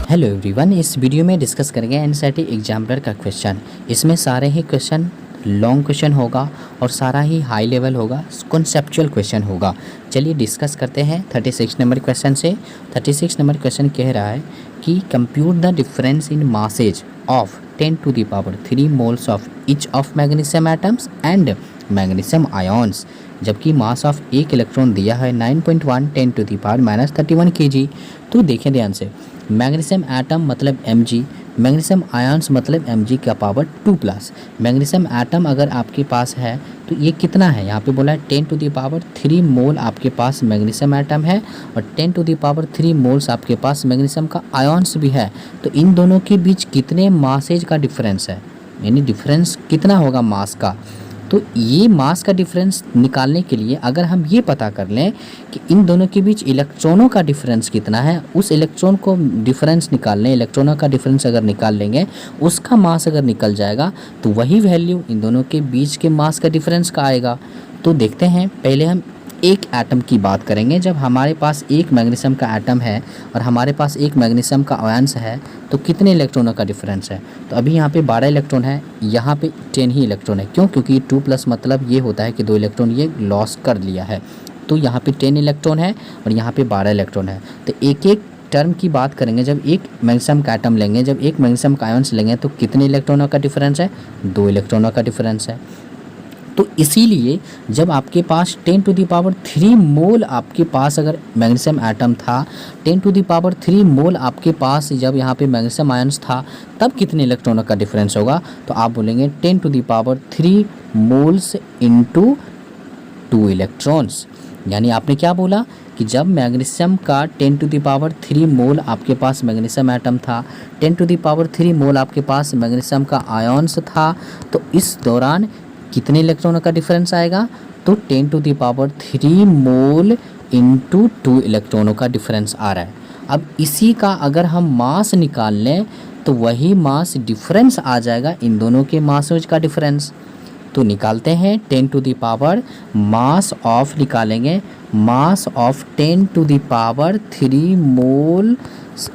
Hello everyone, इस video में discuss करेंगे एनसीईआरटी एग्जामिनर का क्वेश्चन। इसमें सारे ही क्वेश्चन लॉन्ग क्वेश्चन होगा और सारा ही हाई लेवल होगा, कॉन्सेप्चुअल क्वेश्चन होगा। चलिए डिस्कस करते हैं 36 नंबर क्वेश्चन से। 36 नंबर क्वेश्चन कह रहा है कि compute the difference in masses of 10 to the power 3 moles of each of magnesium atoms and magnesium ions. जबकि मास ऑफ एक इलेक्ट्रॉन दिया है 9.1 10 टू द पावर -31 kg। तो देखें ध्यान से, मैग्नीशियम एटम मतलब Mg, मैग्नीशियम आयन्स मतलब Mg का पावर 2+। मैग्नीशियम एटम अगर आपके पास है तो ये कितना है, यहाँ पे बोला है 10 टू द पावर 3 मोल आपके पास मैग्नीशियम एटम है और 10 टू द पावर 3 मोल्स आपके पास मैग्नीशियम का आयन्स भी है। तो इन दोनों के बीच कितने मासेज का डिफरेंस है, यानी डिफरेंस कितना होगा मास का। तो ये मास का डिफरेंस निकालने के लिए अगर हम ये पता कर लें कि इन दोनों के बीच इलेक्ट्रॉनों का डिफरेंस कितना है, उस इलेक्ट्रॉन को डिफरेंस निकाल लें, इलेक्ट्रॉनों का डिफरेंस अगर निकाल लेंगे, उसका मास अगर निकल जाएगा तो वही वैल्यू इन दोनों के बीच के मास का डिफरेंस का आएगा। तो देखते हैं, पहले हम एक एटम की बात करेंगे। जब हमारे पास एक मैग्नीशियम का एटम है और हमारे पास एक मैग्नीशियम का आयन्स है तो कितने इलेक्ट्रॉनों का डिफरेंस है। तो अभी यहाँ पे 12 इलेक्ट्रॉन है, यहाँ पे 10 ही इलेक्ट्रॉन है। क्यों? क्योंकि 2+ मतलब ये होता है कि 2 इलेक्ट्रॉन ये लॉस कर लिया है। तो यहाँ पे 10 इलेक्ट्रॉन है और यहाँ पे 12 इलेक्ट्रॉन है। तो एक एक टर्म की बात करेंगे, जब एक मैग्नीशियम का एटम लेंगे, जब एक मैग्नीशियम का आयन्स लेंगे तो कितने इलेक्ट्रॉनों का डिफरेंस है, 2 इलेक्ट्रॉनों का डिफरेंस है। तो इसीलिए जब आपके पास 10 टू द पावर 3 मोल आपके पास अगर मैग्नीशियम एटम था, 10 टू द पावर 3 मोल आपके पास जब यहाँ पे मैग्नीशियम आयन्स था, तब कितने इलेक्ट्रॉनों का डिफरेंस होगा। तो आप बोलेंगे 10 to the power 3 moles into 2 electrons. यानी आपने क्या बोला कि जब मैग्नीशियम का 10 टू द पावर 3 मोल आपके पास मैग्नीशियम एटम था, 10 टू द पावर 3 मोल आपके पास मैग्नीशियम का आयन्स था, तो इस दौरान कितने इलेक्ट्रॉनों का डिफरेंस आएगा। तो 10 to the power 3 mole into 2 इलेक्ट्रॉनों का डिफरेंस आ रहा है। अब इसी का अगर हम मास निकाल लें तो वही मास डिफरेंस आ जाएगा इन दोनों के मासेज का डिफरेंस। तो निकालते हैं 10 to the power mass of, निकालेंगे mass of 10 to the power 3 mole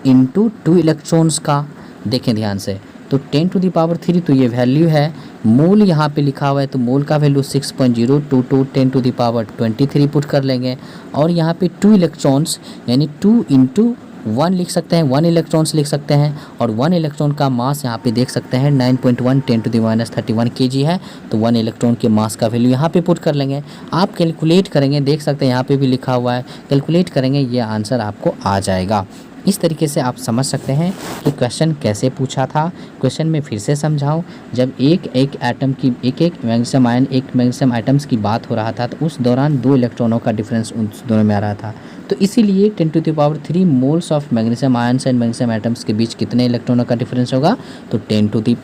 into 2 electrons का। देखें ध्यान से, तो 10 टू द पावर 3 तो ये वैल्यू है, मोल यहाँ पे लिखा हुआ है तो मोल का value 6.022 10 to the power 23 put कर लेंगे। और यहाँ पे 2 इलेक्ट्रॉन्स यानी 2 इंटू 1 लिख सकते हैं, 1 इलेक्ट्रॉन्स लिख सकते हैं। और 1 इलेक्ट्रॉन का मास यहाँ पे देख सकते हैं 9.1 10 टू द -31 kg है। तो 1 इलेक्ट्रॉन के मास का वैल्यू यहाँ पे पुट कर लेंगे। आप कैलकुलेट करेंगे, देख सकते हैं यहाँ पे भी लिखा हुआ है, कैलकुलेट करेंगे ये आंसर आपको आ जाएगा। इस तरीके से आप समझ सकते हैं कि क्वेश्चन कैसे पूछा था। क्वेश्चन में फिर से समझाऊं, जब एक एटम की एक मैग्नीशियम आयन एक मैग्नीशियम आइटम्स की बात हो रहा था तो उस दौरान 2 इलेक्ट्रॉनों का डिफरेंस उन दोनों में आ रहा था। तो इसीलिए 10 to the power 3 moles of magnesium ions and magnesium items के बीच कितने इलेक्ट्रॉनों का डिफरेंस होगा। तो 10 टू द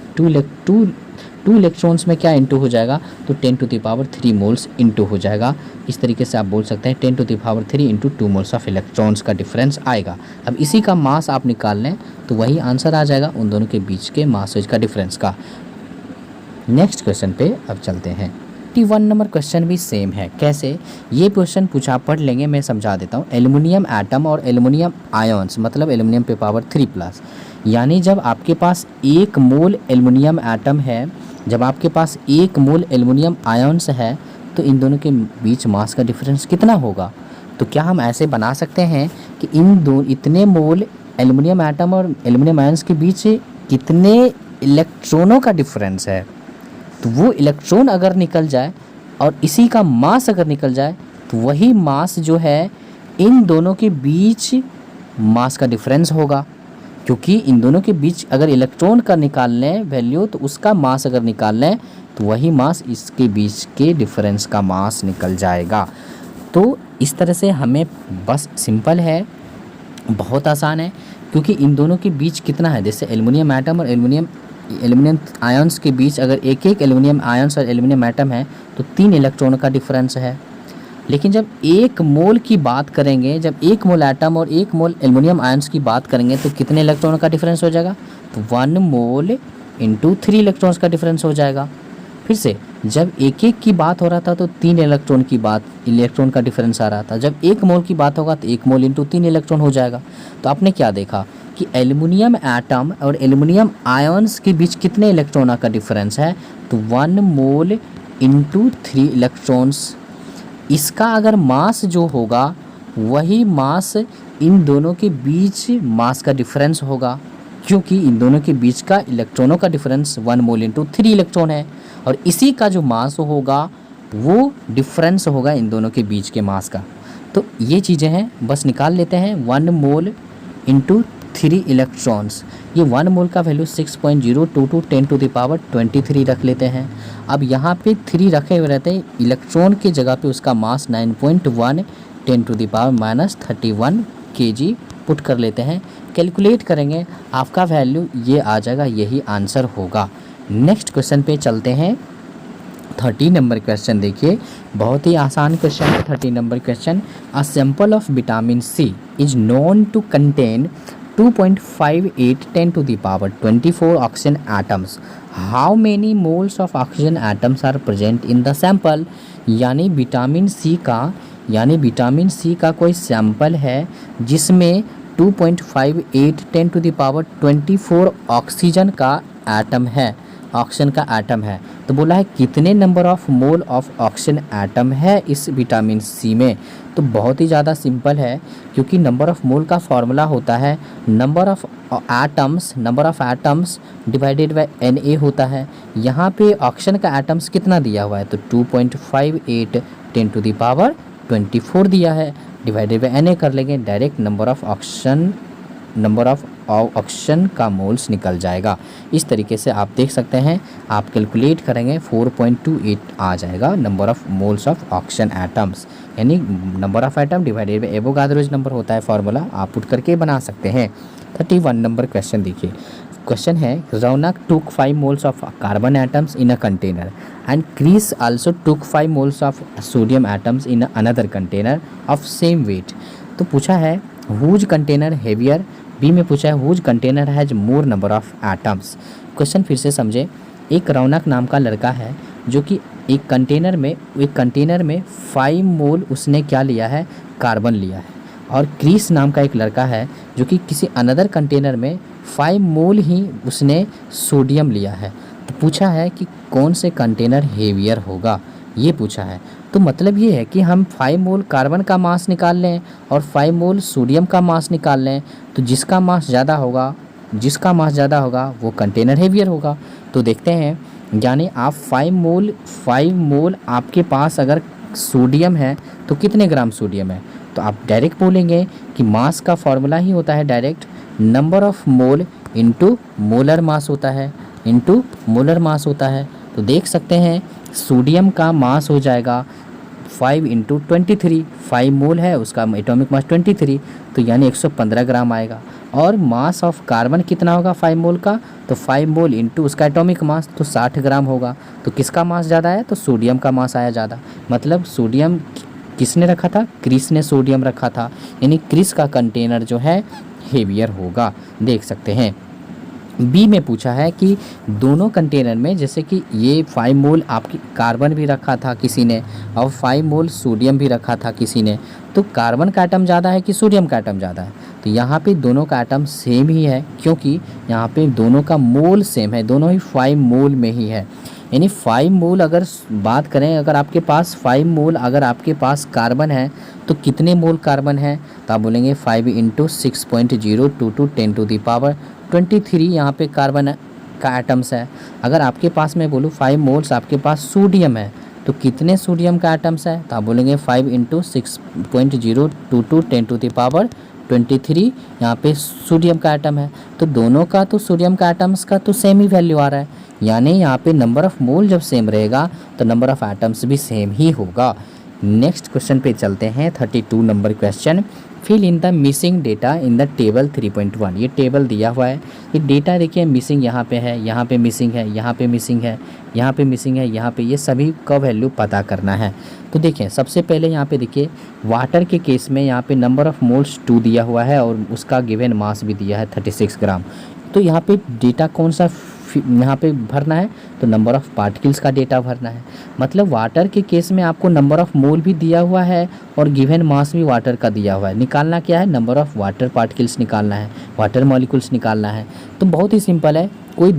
2 इलेक्ट्रॉन्स में क्या इंटू हो जाएगा, तो 10 to the power 3 moles into हो जाएगा। इस तरीके से आप बोल सकते हैं 10 to the power 3 into 2 moles of electrons का डिफरेंस आएगा। अब इसी का मास आप निकाल लें तो वही आंसर आ जाएगा उन दोनों के बीच के मासेज का डिफरेंस का। नेक्स्ट क्वेश्चन पे अब चलते हैं। 51 नंबर क्वेश्चन भी सेम है। कैसे, ये क्वेश्चन पूछा, पढ़ लेंगे, मैं समझा देता हूँ। एल्युमिनियम एटम और एल्युमिनियम आयन्स मतलब एल्युमिनियम पे पावर 3+, यानी जब आपके पास 1 मोल एल्युमिनियम एटम है, जब आपके पास 1 मोल एल्युमिनियम आयन्स है, तो इन दोनों के बीच मास का डिफरेंस कितना होगा। तो क्या हम ऐसे बना सकते हैं कि इतने मोल एल्युमिनियम एटम और एल्युमिनियम आयन्स के बीच कितने इलेक्ट्रॉनों का डिफरेंस है। तो वो इलेक्ट्रॉन अगर निकल जाए और इसी का मास अगर निकल जाए तो वही मास जो है इन दोनों के बीच मास का डिफरेंस होगा। क्योंकि इन दोनों के बीच अगर इलेक्ट्रॉन का निकाल लें वैल्यू तो उसका मास अगर निकाल लें तो वही मास इसके बीच के डिफरेंस का मास निकल जाएगा। तो इस तरह से हमें बस सिंपल है, बहुत आसान है। क्योंकि इन दोनों के बीच कितना है, जैसे एल्युमिनियम एटम और एल्युमिनियम आयन्स के बीच अगर एक एल्युमिनियम आयन्स और एल्युमिनियम एटम है तो 3 इलेक्ट्रॉनों का डिफरेंस है। लेकिन जब 1 मोल की बात करेंगे, जब 1 मोल एटम और 1 मोल एल्युमिनियम आयन्स की बात करेंगे तो कितने इलेक्ट्रॉनों का डिफरेंस हो जाएगा, तो 1 मोल इंटू 3 इलेक्ट्रॉन्स का डिफरेंस हो जाएगा। फिर से जब 1 की बात हो रहा था तो 3 इलेक्ट्रॉन का डिफरेंस आ रहा था। जब 1 मोल की बात होगा तो 1 मोल इंटू 3 इलेक्ट्रॉन हो जाएगा। तो आपने क्या देखा कि एल्युमिनियम एटम और एल्युमिनियम आयंस के बीच कितने इलेक्ट्रॉनों का डिफरेंस है, तो 1 मोल इंटू 3 इलेक्ट्रॉन्स। इसका अगर मास जो होगा वही मास इन दोनों के बीच मास का डिफरेंस होगा, क्योंकि इन दोनों के बीच का इलेक्ट्रॉनों का डिफरेंस 1 मोल इंटू 3 इलेक्ट्रॉन है, और इसी का जो मास होगा वो डिफरेंस होगा इन दोनों के बीच के मास का। तो ये चीज़ें हैं, बस निकाल लेते हैं। 1 मोल इंटू 3 इलेक्ट्रॉन्स, ये 1 मोल का वैल्यू 6.022 10⁻23 रख लेते हैं। अब यहाँ पे 3 रखे हुए रहते हैं, इलेक्ट्रॉन की जगह पे उसका मास 9.1 10⁻31 kg पुट कर लेते हैं। कैलकुलेट करेंगे, आपका वैल्यू ये आ जाएगा, यही आंसर होगा। नेक्स्ट क्वेश्चन पे चलते हैं। 30 नंबर क्वेश्चन देखिए, बहुत ही आसान क्वेश्चन है। 30 number question, a sample of vitamin C is known to contain 2.58 10⁻24 oxygen atoms. How many moles of oxygen atoms are present in the sample. यानी विटामिन सी का कोई सैंपल है जिसमें 2.58 10⁻24 ऑक्सीजन का एटम है, ऑक्सीजन का atom है। तो बोला है कितने number of mole of oxygen atom है इस विटामिन सी में। तो बहुत ही ज़्यादा सिंपल है, क्योंकि नंबर ऑफ मोल का फॉर्मूला होता है number of atoms divided by Na होता है। यहाँ पे ऑक्सीजन का एटम्स कितना दिया हुआ है, तो 2.58 10⁻24 दिया है, डिवाइडेड बाय Na कर लेंगे, डायरेक्ट नंबर ऑफ ऑक्सीजन का मोल्स निकल जाएगा। इस तरीके से आप देख सकते हैं, आप कैलकुलेट करेंगे 4.28 आ जाएगा number of moles of oxygen atoms, यानी number of atom divided by Avogadro's number होता है फार्मूला, आप पुट करके बना सकते हैं। 31 नंबर क्वेश्चन देखिए, क्वेश्चन है रौनक took 5 moles of carbon atoms in a container and Chris also took 5 moles of sodium atoms in another container of same weight। तो पूछा है whose container heavier, बी में पूछा है whose container has more number of atoms। Question फिर से समझे, एक रौनक नाम का लड़का है जो कि एक कंटेनर में 5 मोल उसने क्या लिया है, कार्बन लिया है, और क्रिस नाम का एक लड़का है जो कि किसी अनदर कंटेनर में 5 मोल ही उसने सोडियम लिया है। तो पूछा है कि कौन से कंटेनर हेवियर होगा, ये पूछा है। तो मतलब ये है कि हम 5 मोल कार्बन का मास निकाल लें और 5 मोल सोडियम का मास निकाल लें, तो जिसका मास ज़्यादा होगा वो कंटेनर हेवियर होगा। तो देखते हैं, यानी आप 5 मोल आपके पास अगर सोडियम है तो कितने ग्राम सोडियम है, तो आप डायरेक्ट बोलेंगे कि मास का फॉर्मूला ही होता है direct number of mole into molar mass होता है। तो देख सकते हैं सोडियम का मास हो जाएगा 5 इंटू 23, 5 मोल है उसका एटॉमिक मास 23, तो यानी 115 ग्राम आएगा। और मास ऑफ कार्बन कितना होगा 5 मोल का, तो 5 मोल इंटू उसका एटॉमिक मास तो 60 ग्राम होगा। तो किसका मास ज़्यादा है, तो सोडियम का मास आया ज़्यादा। मतलब सोडियम किसने रखा था, क्रिस ने सोडियम रखा था, यानी क्रिस का कंटेनर जो है हेवियर होगा, देख सकते हैं। बी में पूछा है कि दोनों कंटेनर में, जैसे कि ये 5 मोल आपकी कार्बन भी रखा था किसी ने और 5 मोल सोडियम भी रखा था किसी ने, तो कार्बन का एटम ज़्यादा है कि सोडियम का एटम ज़्यादा है, तो यहाँ पे दोनों का एटम सेम ही है, क्योंकि यहाँ पे दोनों का मोल सेम है, दोनों ही 5 मोल में ही है। यानी 5 मोल अगर बात करें, अगर आपके पास 5 मोल अगर आपके पास कार्बन है तो कितने मोल कार्बन है, तो आप बोलेंगे 5 इंटू 6.022 10⁻23 यहाँ पे कार्बन का एटम्स है। अगर आपके पास मैं बोलूँ 5 मोल्स आपके पास सोडियम है तो कितने सोडियम का एटम्स है, तो आप बोलेंगे 5 इंटू 6.022 10⁻23 यहाँ पे सोडियम का एटम है। तो दोनों का तो सोडियम का एटम्स का तो सेम ही वैल्यू आ रहा है, यानी यहाँ पे नंबर ऑफ़ मोल जब सेम रहेगा तो नंबर ऑफ़ एटम्स भी सेम ही होगा। नेक्स्ट क्वेश्चन पे चलते हैं। 32 number question, fill in the missing data in the table 3.1। ये टेबल दिया हुआ है, ये डेटा देखिए मिसिंग यहाँ पे है, यहाँ पे मिसिंग है, यहाँ पे मिसिंग है, यहाँ पे मिसिंग है, यहाँ पे, ये सभी का वैल्यू पता करना है। तो देखिए सबसे पहले यहाँ पे देखिए वाटर के केस में यहाँ पे नंबर ऑफ़ मोल्स 2 दिया हुआ है और उसका गिवन मास भी दिया है 36 ग्राम। तो यहाँ पे डेटा कौन सा यहाँ पे भरना है, तो नंबर ऑफ़ पार्टिकल्स का डेटा भरना है। मतलब वाटर के केस में आपको नंबर ऑफ़ मोल भी दिया हुआ है और गिवन मास भी वाटर का दिया हुआ है। निकालना क्या है, नंबर ऑफ़ वाटर पार्टिकल्स निकालना है, वाटर मॉलिक्यूल्स निकालना है। तो बहुत ही सिंपल है, कोई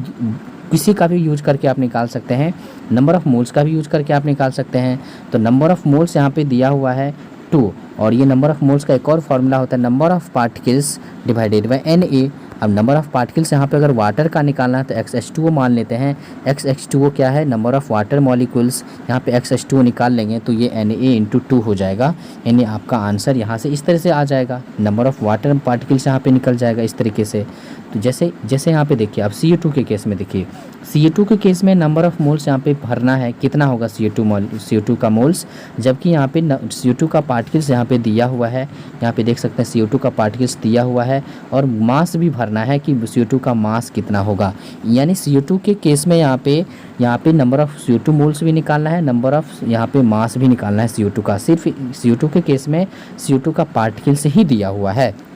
किसी का भी यूज करके आप निकाल सकते हैं। नंबर ऑफ़ मोल्स का भी यूज करके आप निकाल सकते हैं। तो नंबर ऑफ़ मोल्स यहाँ पे दिया हुआ है 2, और ये नंबर ऑफ़ मोल्स का एक और फार्मूला होता है number of particles divided by Na। अब नंबर ऑफ़ पार्टिकल्स यहाँ पे अगर वाटर का निकालना है तो XH2O मान लेते हैं। XH2O क्या है, नंबर ऑफ़ वाटर मॉलिक्यूल्स। यहाँ पे XH2O निकाल लेंगे तो ये Na/2 हो जाएगा, यानी आपका आंसर यहाँ से इस तरह से आ जाएगा। नंबर ऑफ़ वाटर पार्टिकल्स यहाँ पे निकल जाएगा इस तरीके से। तो जैसे यहाँ पे देखिए, अब CO2 के केस में देखिए, CO2 के केस में नंबर ऑफ़ मोल्स यहाँ पे भरना है, कितना होगा CO2 का मोल्स, जबकि यहाँ पे CO2 का पार्टिकल्स यहाँ पे दिया हुआ है। यहाँ पे देख सकते हैं CO2 का पार्टिकल्स दिया हुआ है और मास भी भरना है कि CO2 का मास कितना होगा। यानी CO2 के केस में यहाँ पे नंबर ऑफ़ CO2 मोल्स भी निकालना है, नंबर ऑफ़ यहाँ पे मास भी निकालना है CO2 का। सिर्फ CO2 के केस में CO2 का पार्टिकल्स ही दिया हुआ है।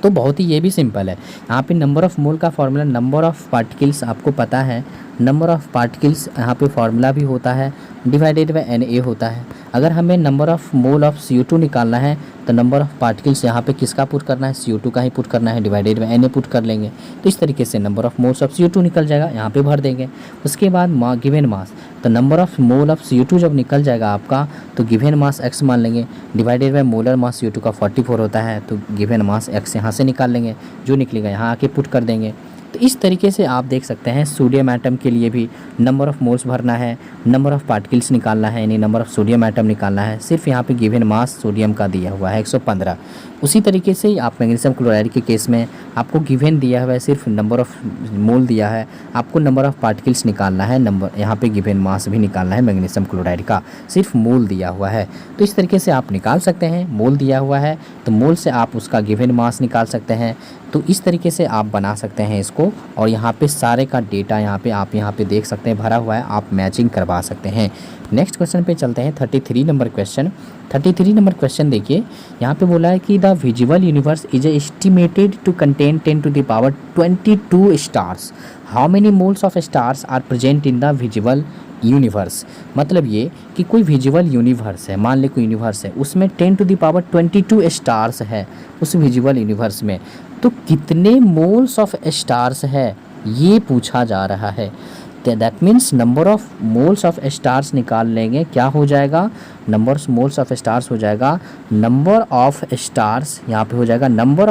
तो बहुत ही ये भी सिंपल है। यहाँ पे नंबर ऑफ़ मोल का फार्मूला नंबर ऑफ़ पार्टिकल्स आपको पता है, नंबर ऑफ़ पार्टिकल्स यहाँ पे फार्मूला भी होता है डिवाइडेड बाय Na होता है। अगर हमें number of mole of CO2 निकालना है तो नंबर ऑफ़ पार्टिकल्स यहाँ पे किसका पुट करना है, CO2 का ही पुट करना है, डिवाइडेड बाय Na पुट कर लेंगे। तो इस तरीके से number of moles of CO2 निकल जाएगा, यहाँ पे भर देंगे। उसके बाद गिवन मास, तो number of mole of CO2 जब निकल जाएगा आपका तो गिवन मास x मान लेंगे, divided by molar mass CO2 का 44 होता है, तो गिवन मास x यहाँ से निकाल लेंगे, जो निकलेगा यहाँ आके पुट कर देंगे। तो इस तरीके से आप देख सकते हैं सोडियम एटम के लिए भी नंबर ऑफ़ मोल्स भरना है, नंबर ऑफ़ पार्टिकल्स निकालना है, यानी नंबर ऑफ़ सोडियम एटम निकालना है। सिर्फ यहाँ पे गिवन मास सोडियम का दिया हुआ है 115। उसी तरीके से आप मैग्नीशियम क्लोराइड के केस में आपको गिवन दिया हुआ है, सिर्फ नंबर ऑफ़ मोल दिया है, आपको नंबर ऑफ़ पार्टिकल्स निकालना है, नंबर यहाँ पे गिवन मास भी निकालना है मैग्नीशियम क्लोराइड का, सिर्फ मोल दिया हुआ है। तो इस तरीके से आप निकाल सकते हैं। मोल दिया हुआ है तो मोल से आप उसका गिवन मास निकाल सकते हैं। तो इस तरीके से आप बना सकते हैं इसको, और यहाँ पे सारे का डेटा आप यहाँ पे देख सकते हैं भरा हुआ है, आप मैचिंग करवा सकते हैं। नेक्स्ट क्वेश्चन पे चलते हैं, 33 नंबर क्वेश्चन। 33 नंबर क्वेश्चन देखिए, यहाँ पे बोला है कि the visible universe is estimated to contain 10⁻22 stars. How many moles of stars are present in the visible universe. मतलब ये कि कोई विजिबल यूनिवर्स है, मान ले कोई यूनिवर्स है, उसमें 10⁻22 स्टार्स है उस विजिबल यूनिवर्स में, तो कितने मोल्स ऑफ स्टार्स है ये पूछा जा रहा है। That means number of moles of stars निकाल लेंगे, क्या हो जाएगा, नंबर मोल्स ऑफ स्टार्स हो जाएगा, नंबर ऑफ स्टार्स यहाँ पे हो जाएगा number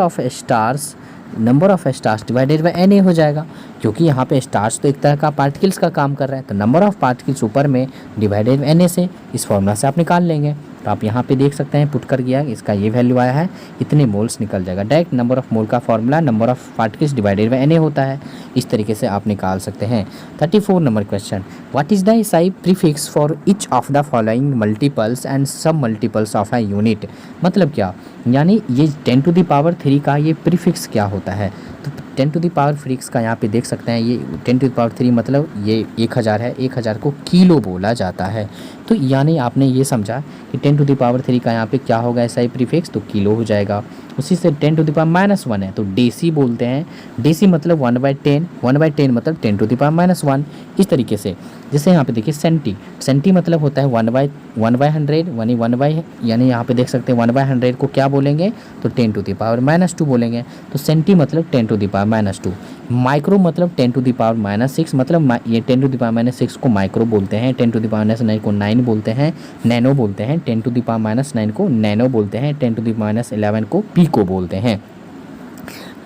of stars divided by Na हो जाएगा, क्योंकि यहाँ पे स्टार्स तो एक तरह का पार्टिकल्स का काम कर रहा है, तो नंबर ऑफ़ पार्टिकल्स ऊपर में डिवाइडेड बाय Na से इस फॉर्मूला से आप निकाल लेंगे। तो आप यहाँ पे देख सकते हैं पुट कर गया, इसका ये वैल्यू आया है, इतने मोल्स निकल जाएगा। डायरेक्ट नंबर ऑफ़ मोल का formula number of particles divided by Na होता है, इस तरीके से आप निकाल सकते हैं। 34 number question, what is the SI prefix for each of the following multiples and सब मल्टीपल्स ऑफ अ यूनिट। मतलब क्या, यानी ये 10⁻³ का ये प्रीफिक्स क्या होता है। तो 10⁻³ का यहाँ पे देख सकते हैं, ये 10⁻³ मतलब ये 1000 है, 1000 को किलो बोला जाता है। तो यानी आपने ये समझा कि 10⁻³ का यहाँ पे क्या होगा SI प्रीफिक्स, तो किलो हो जाएगा। उसी से 10⁻⁻1 है तो डेसी बोलते हैं, डेसी मतलब 1/10, 1/10 मतलब 10⁻⁻1। इस तरीके से जैसे यहाँ पे देखिए सेंटी मतलब होता है 1/100, यानी यहाँ पे देख सकते हैं 1/100 को क्या बोलेंगे, तो 10⁻⁻2 बोलेंगे। तो सेंटी मतलब 10⁻⁻2, माइक्रो मतलब 10⁻⁻6, मतलब ये 10⁻⁻6 को माइक्रो बोलते हैं, 10⁻⁹ को 9 बोलते हैं, नैनो बोलते हैं, 10⁻⁹ को नैनो बोलते हैं, 10⁻11 को पीको बोलते हैं।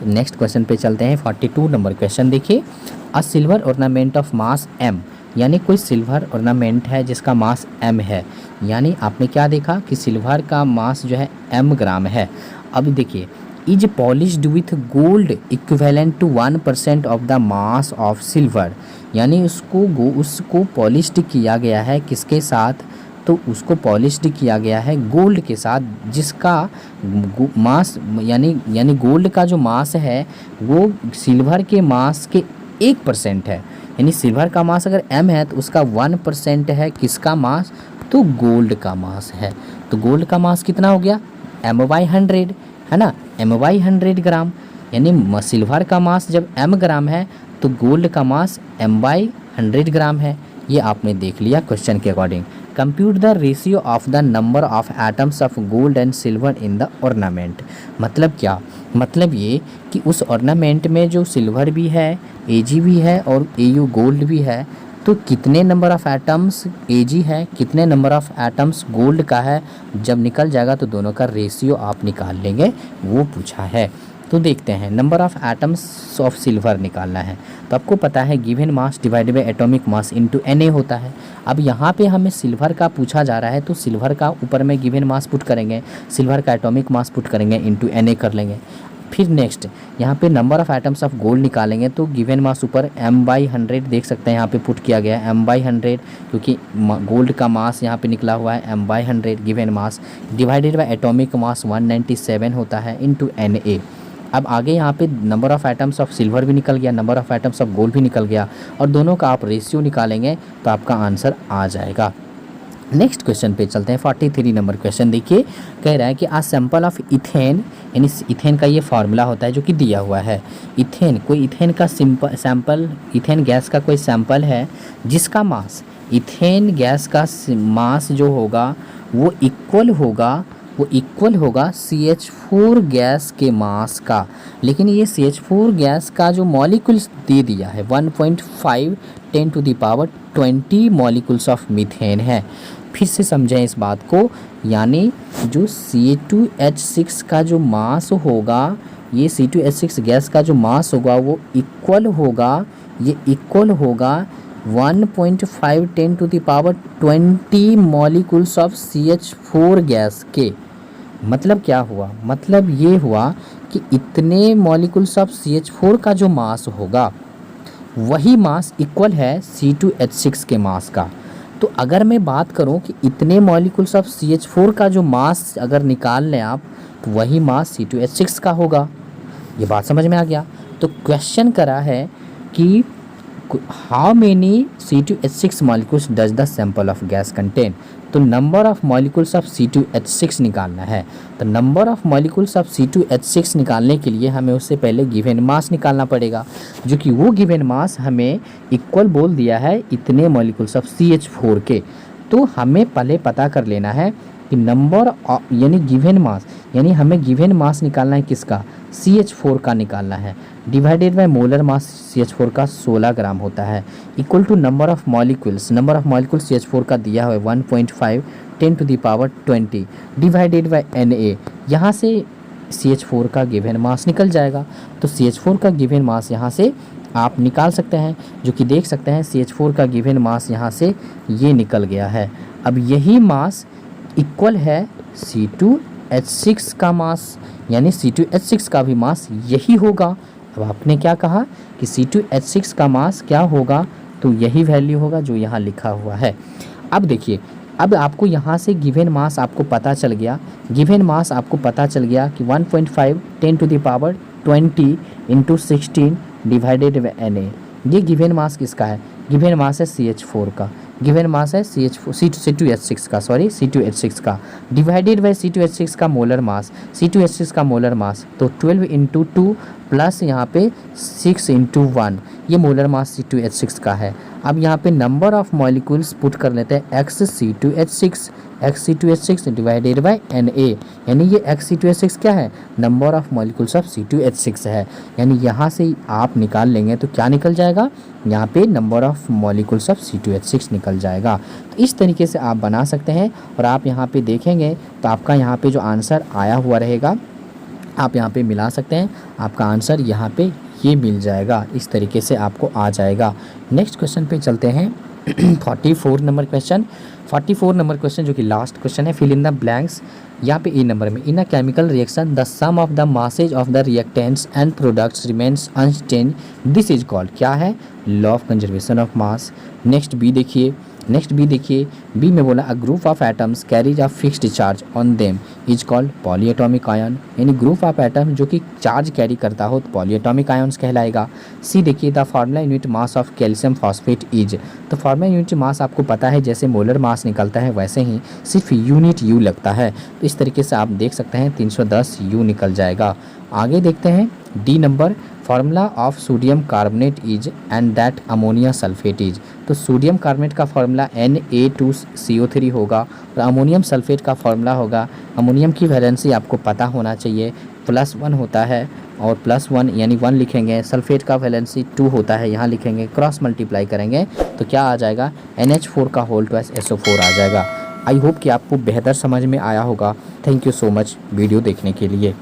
नेक्स्ट क्वेश्चन पे चलते हैं, 42 नंबर क्वेश्चन देखिए, अ silver ornament of mass m, यानी कोई सिल्वर ऑर्नामेंट है जिसका मास m है। यानी आपने क्या देखा कि सिल्वर का मास जो है m ग्राम है। अब देखिए, is polished with gold equivalent to 1% of the mass of silver, यानी उसको पॉलिश्ड किया गया है किसके साथ, तो उसको पॉलिश्ड किया गया है गोल्ड के साथ, जिसका मास यानी गोल्ड का जो मास है वो सिल्वर के मास के 1% है। यानी सिल्वर का मास अगर m है तो उसका 1% है किसका मास, तो गोल्ड का मास है। तो गोल्ड का मास कितना हो गया, m/100 है ना, m/100 ग्राम। यानी सिल्वर का मास जब m ग्राम है तो गोल्ड का मास m/100 ग्राम है। ये आपने देख लिया क्वेश्चन के according. Compute the ratio of the number of atoms of gold and silver in the ornament. मतलब क्या, मतलब ये कि उस ऑर्नामेंट में जो सिल्वर भी है, Ag भी है और Au गोल्ड भी है, तो कितने नंबर ऑफ एटम्स Ag है, कितने नंबर ऑफ एटम्स गोल्ड का है, जब निकल जाएगा तो दोनों का रेशियो आप निकाल लेंगे, वो पूछा है। तो देखते हैं, number of atoms of silver निकालना है। तो आपको पता है given mass divided by atomic mass into Na होता है। अब यहाँ पे हमें सिल्वर का पूछा जा रहा है, तो सिल्वर का ऊपर में गिवन मास पुट करेंगे, सिल्वर का एटॉमिक मास पुट करेंगे, इनटू Na कर लेंगे। फिर नेक्स्ट यहाँ पे number of atoms of gold निकालेंगे, तो गिवन मास ऊपर m/100 देख सकते हैं, यहाँ पे पुट किया गया है m/100, क्योंकि गोल्ड का मास यहाँ पे निकला हुआ है m/100 given mass, divided by atomic mass 197 होता है इनटू Na। अब आगे यहाँ पे number of atoms of silver भी निकल गया, number of atoms of gold भी निकल गया, और दोनों का आप रेशियो निकालेंगे तो आपका आंसर आ जाएगा। नेक्स्ट क्वेश्चन पे चलते हैं। 43 नंबर क्वेश्चन देखिए, कह रहा है कि आ सैंपल ऑफ इथेन, यानी इथेन का ये फार्मूला होता है जो कि दिया हुआ है। इथेन, कोई इथेन का सैंपल, इथेन गैस का कोई सैंपल है जिसका मास, इथेन गैस का मास जो होगा वो इक्वल होगा CH4 गैस के मास का। लेकिन ये CH4 गैस का जो मॉलिक्यूल्स दे दिया है 1.5 10⁻20 मॉलिक्यूल्स ऑफ मीथेन है। फिर से समझें इस बात को, यानी जो C2H6 का जो मास होगा, ये C2H6 गैस का जो मास होगा वो इक्वल होगा 1.5 10⁻20 मॉलिक्यूल्स ऑफ CH4 गैस के। मतलब क्या हुआ, मतलब ये हुआ कि इतने मॉलिक्यूल्स ऑफ CH4 का जो मास होगा वही मास इक्वल है C2H6 के मास का। तो अगर मैं बात करूं कि इतने मॉलिक्यूल्स ऑफ CH4 का जो मास अगर निकाल लें आप, तो वही मास C2H6 का होगा। ये बात समझ में आ गया। तो क्वेश्चन करा है कि how many C2H6 molecules does the sample of gas contain. तो number of molecules of C2H6 निकालना है। तो number of molecules of C2H6 निकालने के लिए हमें उससे पहले गिवन मास निकालना पड़ेगा, जो कि वो गिवन मास हमें इक्वल बोल दिया है इतने मॉलिक्यूल्स ऑफ CH4 के। तो हमें पहले पता कर लेना है कि नंबर यानी गिवन मास, यानी हमें गिवन मास निकालना है किसका, CH4 का निकालना है, divided by molar mass CH4 का 16 ग्राम होता है, equal to number of molecules CH4 का दिया हुआ है 1.5 10⁻20 डिवाइडेड बाय Na। यहाँ से CH4 का गिवन मास निकल जाएगा। तो CH4 का गिवन मास यहाँ से आप निकाल सकते हैं, जो कि देख सकते हैं CH4 का गिवन मास यहाँ से ये निकल गया है। अब यही मास इक्वल है C2H6 का मास, यानी C2H6 का भी मास यही होगा। अब आपने क्या कहा कि C2H6 का मास क्या होगा, तो यही वैल्यू होगा जो यहाँ लिखा हुआ है। अब देखिए, अब आपको यहाँ से गिवन मास आपको पता चल गया, गिवन मास आपको पता चल गया कि 1.5 10⁻20 इंटू 16 डिवाइडेड बाय Na। ये गिवन मास किसका है, गिवन मास है CH4 का, गिवन मास है C2H6 का, C2H6 का, डिवाइडेड बाय C2H6 का मोलर मास, C2H6 का मोलर मास, तो 12 इंटू 2 प्लस यहाँ पे 6 इंटू 1, ये मोलर मास C2H6 का है। अब यहाँ पे नंबर ऑफ मॉलिक्यूल्स पुट कर लेते हैं XC2H6 डिवाइडेड बाय Na, यानी ये XC2H6 क्या है, number of molecules of C2H6 है। यानी यहाँ से आप निकाल लेंगे तो क्या निकल जाएगा, यहाँ पे number of molecules of C2H6 निकल जाएगा। तो इस तरीके से आप बना सकते हैं, और आप यहाँ पे देखेंगे तो आपका यहाँ पे जो आंसर आया हुआ रहेगा आप यहाँ पे मिला सकते हैं, आपका आंसर यहाँ पे ये मिल जाएगा, इस तरीके से आपको आ जाएगा। नेक्स्ट क्वेश्चन पे चलते हैं। 44 नंबर क्वेश्चन, 44 नंबर क्वेश्चन जो कि लास्ट क्वेश्चन है, फिल इन द ब्लैंक्स। यहाँ पे ए नंबर में, in a chemical reaction the sum of the masses of the reactants and products remains unchanged, this is called, क्या है, law of conservation of mass. Next B देखिए, B में बोला a group of atoms carries a fixed charge on them is called polyatomic ion, यानी group of atom जो कि charge carry करता हो तो पॉलीएटॉमिक आयन्स कहलाएगा। सी देखिए the formula unit mass of calcium phosphate is, तो फार्मूला यूनिट मास आपको पता है, जैसे मोलर मास निकलता है वैसे ही सिर्फ यूनिट यू लगता है। तो इस तरीके से आप देख सकते हैं 310 यू निकल जाएगा। आगे देखते हैं D number formula of sodium carbonate is and that ammonia sulphate is. तो सोडियम कार्बोनेट का फार्मूला Na2CO3 होगा और अमोनियम सल्फेट का फार्मूला होगा, अमोनियम की वैलेंसी आपको पता होना चाहिए, +1 होता है और +1 यानी 1 लिखेंगे। सल्फेट का वैलेंसी 2 होता है, यहाँ लिखेंगे, क्रॉस मल्टीप्लाई करेंगे तो क्या आ जाएगा, NH4 का होल ट्वाइस SO4 आ जाएगा। आई होप कि आपको बेहतर समझ में आया होगा। Thank you so much video देखने के लिए।